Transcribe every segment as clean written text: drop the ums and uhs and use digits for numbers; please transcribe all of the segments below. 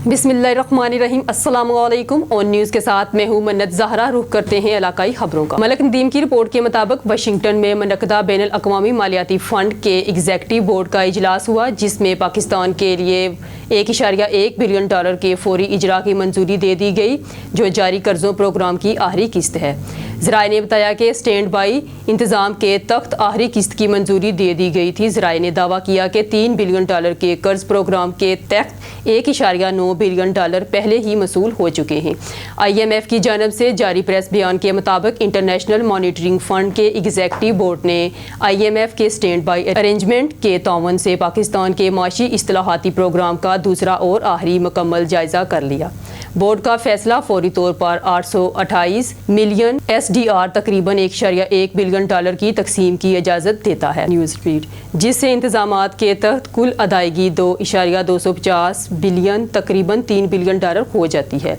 बिस्मिल्लाहिर्रहमानिर्रहीम। अस्सलाम वालेकुम। ऑन न्यूज़ के साथ मैं हूँ मन्नत ज़हरा। रुख करते हैं इलाकाई खबरों का। मलक नदीम की रिपोर्ट के मुताबिक वाशिंगटन में मुनक़दा बैनुल अक़वामी मालियाती फ़ंड के एग्जीक्यूटिव बोर्ड का इजलास हुआ, जिसमें पाकिस्तान के लिए $1.1 बिलियन के फौरी इजरा की मंजूरी दे दी गई, जो जारी कर्ज़ों प्रोग्राम की आखिरी किस्त है। ज़राए ने बताया कि स्टैंड बाई इंतज़ाम के तहत आखिरी किस्त की मंजूरी दे दी गई थी। ज़राए ने दावा किया कि $3 बिलियन के कर्ज प्रोग्राम के तहत $1.9 बिलियन पहले ही मसूल हो चुके हैं। IMF की जानब से जारी प्रेस बयान के मुताबिक इंटरनेशनल मॉनिटरिंग फ़ंड के एग्जीक्यूटिव बोर्ड ने IMF के स्टैंड बाई अरेंजमेंट के तावन से पाकिस्तान के माशी इस्तिलाहाती प्रोग्राम का दूसरा और आखिरी मुकम्मल जायजा कर लिया। बोर्ड का फैसला फौरी तौर पर 828 मिलियन SDR तकरीबन $1.1 बिलियन की तकसीम की इजाज़त देता है। न्यूज़ फीड, जिससे इंतजामात के तहत कुल अदायगी $2.250 बिलियन तकरीबन $3 बिलियन हो जाती है।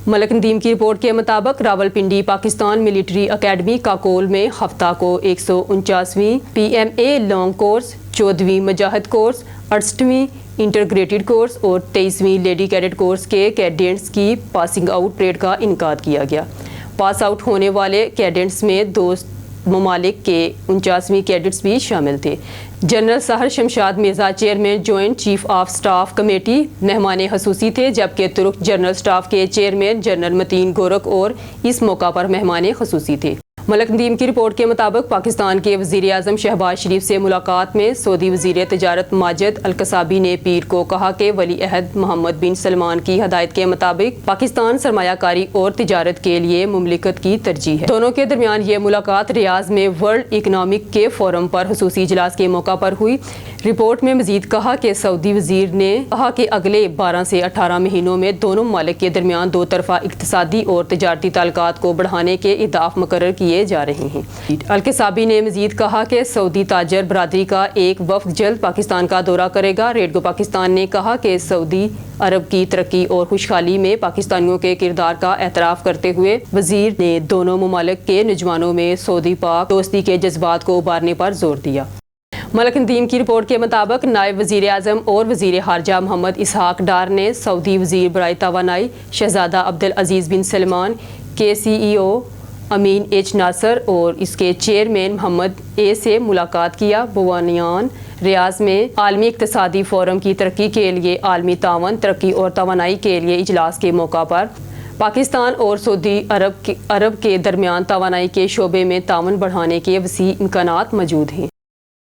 मलक नदीम की रिपोर्ट के मुताबिक रावलपिंडी पाकिस्तान मिलिट्री अकेडमी काकोल में हफ्ता को 149वीं PMA लॉन्ग कोर्स, 14वीं मुजाहिद कोर्स, 68वीं इंटीग्रेटेड कोर्स और 23वीं लेडी कैडेट कोर्स के कैडेट्स की पासिंग आउट परेड का इनकाद किया गया। पास आउट होने वाले कैडेट्स में 2 ममालिक के 49वीं कैडेट्स भी शामिल थे। जनरल सहर Shamshad Mirza chairman joint chief of staff committee मेहमान खसूसी थे, जबकि तुर्क जनरल स्टाफ के चेयरमैन जनरल मतीन गोरख और इस मौका पर मेहमान खसूसी थे। मलक नदीम की रिपोर्ट के मुताबिक पाकिस्तान के वज़ीर आज़म शहबाज शरीफ से मुलाकात में सऊदी वज़ीर तजारत माजिद अल-कसाबी ने पीर को कहा कि वली अहद मोहम्मद बिन सलमान की हदायत के मुताबिक पाकिस्तान सरमायाकारी और तिजारत के लिए मुमलिकत की तरजीह है। दोनों के दरमियान ये मुलाकात रियाज में वर्ल्ड इकनॉमिक के फोरम पर खसूसी इजलास के मौका पर हुई। रिपोर्ट में मजीद कहा कि सऊदी वज़ीर ने कहा कि अगले 12 से 18 महीनों में दोनों ममालिक के दरमियान 2 तरफ़ा इक़्तिसादी और तिजारती ताल्लुकात को बढ़ाने के अहदाफ मुकर्रर किए जा रहे हैं। अल-कसाबी ने मजीद कहा कि सऊदी ताजर बरादरी का एक वफ़द जल्द पाकिस्तान का दौरा करेगा। रेडियो पाकिस्तान ने कहा कि सऊदी अरब की तरक्की और खुशहाली में पाकिस्तानियों के किरदार का एतराफ़ करते हुए वज़ीर ने दोनों ममालिक के नौजवानों में सऊदी पाक दोस्ती के जज्बात को उभारने पर जोर दिया। मलक नदीम की रिपोर्ट के मुताबिक नायब वज़ीर आज़म और वज़ीर ख़ारजा मोहम्मद इसहाक डार ने सऊदी वज़ीर बराए तवानाई शहज़ादा अब्दुल अज़ीज़ बिन सलमान के CEO अमीन H नासर और इसके चेयरमैन मोहम्मद A से मुलाकात किया। बुवानियान रियाज में आलमी इक़्तिसादी फोरम की तरक्की के लिए आलमी तावन, तरक्की और तवानाई के लिए इजलास के मौका पर पाकिस्तान और सऊदी अरब के दरमियान तवानाई के शोबे में तावन बढ़ाने के वसी इम्कानात मौजूद हैं।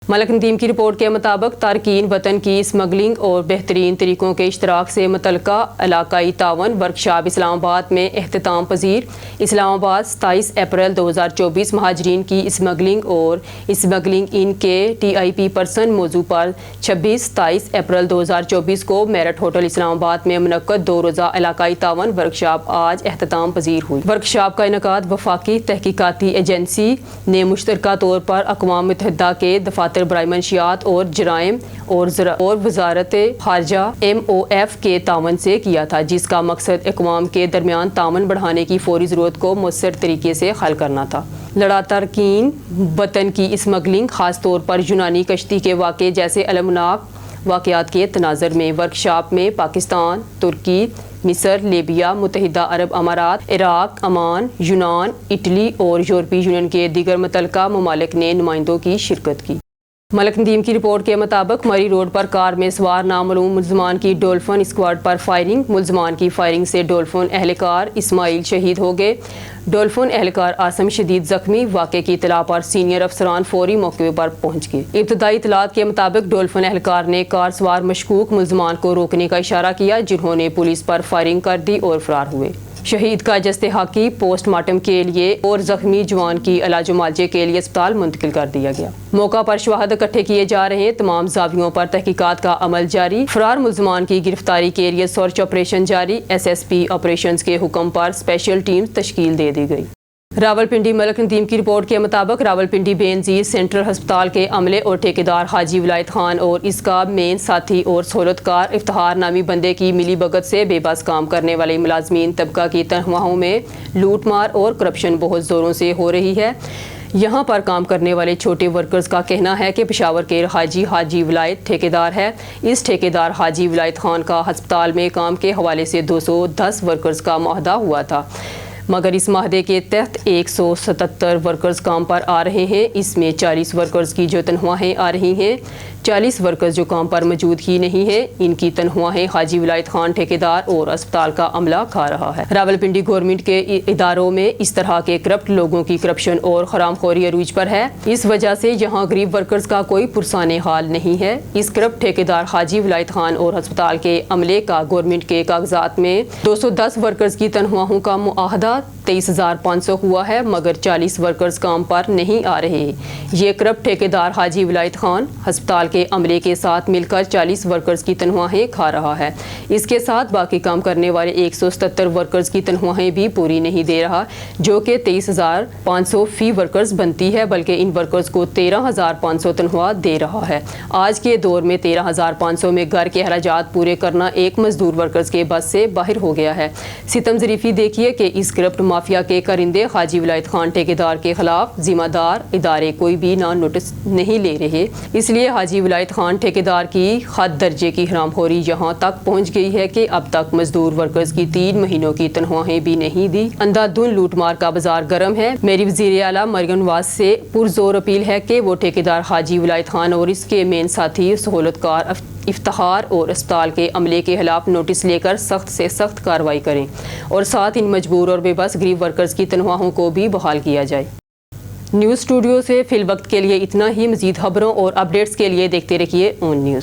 मलक नदीम की रिपोर्ट के मुताबिक तारकीन वतन की स्मगलिंग और बेहतरीन तरीक़ों के इश्तराक से मुतल्लिका इलाकाई तावन वर्कशॉप इस्लामाबाद में एख्तिताम पजीर। इस्लामाबाद 27 अप्रैल 2024 महाजरीन की स्मगलिंग और स्मगलिंग इन के TIP पर्सन मौजू पर 26-27 अप्रैल 2024 को मेरठ होटल इस्लामाबाद में मुनक्कद 2 रोज़ा इलाकाई तावन वर्कशॉप आज एख्तिताम पजीर हुई। वर्कशॉप का इनकाद वफाकी तहकीकाती एजेंसी ने मुश्तरका तौर पर अक़वाम मुत्तहिदा के दफातर बराए मंशियात और जराइम और वज़ारत ख़ारजा MOF के तावन से किया था, जिसका मकसद अक़वाम के दरमियान तावन बढ़ाने की फौरी ज़रूरत को मौसर तरीके से हल करना था। लड़ातारकीन वतन की स्मगलिंग ख़ास तौर पर यूनानी कश्ती के वाक़े जैसे अलमनाक वाक़यात के तनाज़र में वर्कशॉप में पाकिस्तान, तुर्की, मिस्र, लीबिया, मुत्तहिदा अरब अमारात, इराक, अमान, यूनान, इटली और यूरोपीय यूनियन के दीगर मुतल्लिका ममालिक ने नुमाइंदों की शिरकत की। मलक नदीम की रिपोर्ट के मुताबिक मरी रोड पर कार में सवार नामालूम मुल्ज़मान की डोल्फिन स्क्वाड पर फायरिंग। मुल्ज़मान की फायरिंग से डोल्फिन एहलकार इस्माइल शहीद हो गए। डोल्फिन एहलकार आसम शदीद जख्मी। वाक़े की इत्तला पर सीनियर अफसरान फौरी मौके पर पहुँच गए। इब्तदाई इत्तलात के मुताबिक डोल्फिन एहलकार ने कार सवार मशकूक मुल्ज़मान को रोकने का इशारा किया, जिन्होंने पुलिस पर फायरिंग कर दी और फरार हुए। शहीद का जस्ते हक़ी पोस्टमार्टम के लिए और जख्मी जवान की इलाज मुआवजे के लिए अस्पताल मुंतकिल कर दिया गया। मौका पर शवाहद इकट्ठे किए जा रहे हैं। तमाम ज़ावियों पर तहकीकात का अमल जारी। फरार मुल्ज़मान की गिरफ्तारी के लिए सर्च ऑपरेशन जारी। SSP ऑपरेशन के हुक्म पर स्पेशल टीम तश्कील दे दी गई। रावलपिंडी मलक नदीम की रिपोर्ट के मुताबिक रावलपिंडी बेनज़ीर सेंट्रल हस्पताल के अमले और ठेकेदार हाजी विलायत खान और इसका मेन साथी और सहूलतकार इफ्तिखार नामी बंदे की मिली भगत से बेबस काम करने वाले मुलाजमीन तबका की तनख्वाहों में लूट मार और करप्शन बहुत ज़ोरों से हो रही है। यहाँ पर काम करने वाले छोटे वर्कर्स का कहना है कि पेशावर के हाजी विलायत ठेकेदार है। इस ठेकेदार हाजी विलायत खान का अस्पताल में काम के हवाले से 210 वर्कर्स का मुआहदा हुआ था, मगर इस माहदे के तहत 177 वर्कर्स काम पर आ रहे हैं। इसमें 40 वर्कर्स की जो तनख्वाहें आ रही हैं, 40 वर्कर्स जो काम पर मौजूद ही नहीं है, इनकी तनख्वाहें हाजी विलायत खान ठेकेदार और अस्पताल का अमला खा रहा है। रावलपिंडी गवर्नमेंट के इदारों में इस तरह के करप्ट लोगों की करप्शन और हरामखोरी अरूज पर है। इस वजह से यहाँ गरीब वर्कर्स का कोई पुरसाने हाल नहीं है। इस करप्ट ठेकेदार हाजी विलायत खान और अस्पताल के अमले का गवर्नमेंट के कागजात में 210 वर्कर्स की तनख्वाहों का मुआहदा 23,500 हुआ है, मगर 40 वर्कर्स काम पर नहीं आ रहे। ये करप्ट ठेकेदार हाजी विलायत खान अस्पताल के अमले के साथ मिलकर 40 वर्कर्स की तनख्वाहें खा रहा है। इसके साथ बाकी काम करने वाले 177 वर्कर्स की तनख्वाहें भी पूरी नहीं दे रहा, जो कि 23,500 फी वर्कर्स बनती है, बल्कि इन वर्कर्स को 13,500 तनख्वाह दे रहा है। आज के दौर में 13,500 में घर के अखराजात पूरे करना एक मजदूर वर्कर्स के बस से बाहर हो गया है। सितम ज़रीफ़ी देखिए कि इस करप्ट माफिया के करिंदे हाजी विलायत खान ठेकेदार के खिलाफ जिम्मेदार इदारे कोई भी ना नोटिस नहीं ले रहे। इसलिए हाजी विलायत खान ठेकेदार की हद दर्जे की हरामखोरी यहाँ तक पहुँच गई है कि अब तक मजदूर वर्कर्स की 3 महीनों की तनख्वाहें भी नहीं दी। अंधाधुन लूटमार का बाजार गर्म है। मेरी वज़ीर आला मरियम नवाज से पुरजोर अपील है कि वो ठेकेदार हाजी विलायत खान और इसके मेन साथी सहूलतकार इफ्तिखार और अस्पताल के अमले के खिलाफ नोटिस लेकर सख्त से सख्त कार्रवाई करें और साथ इन मजबूर और बेबस गरीब वर्कर्स की तनख्वाहों को भी बहाल किया जाए। न्यूज़ स्टूडियो से फिल वक्त के लिए इतना ही। मज़ीद खबरों और अपडेट्स के लिए देखते रहिए ऑन न्यूज़।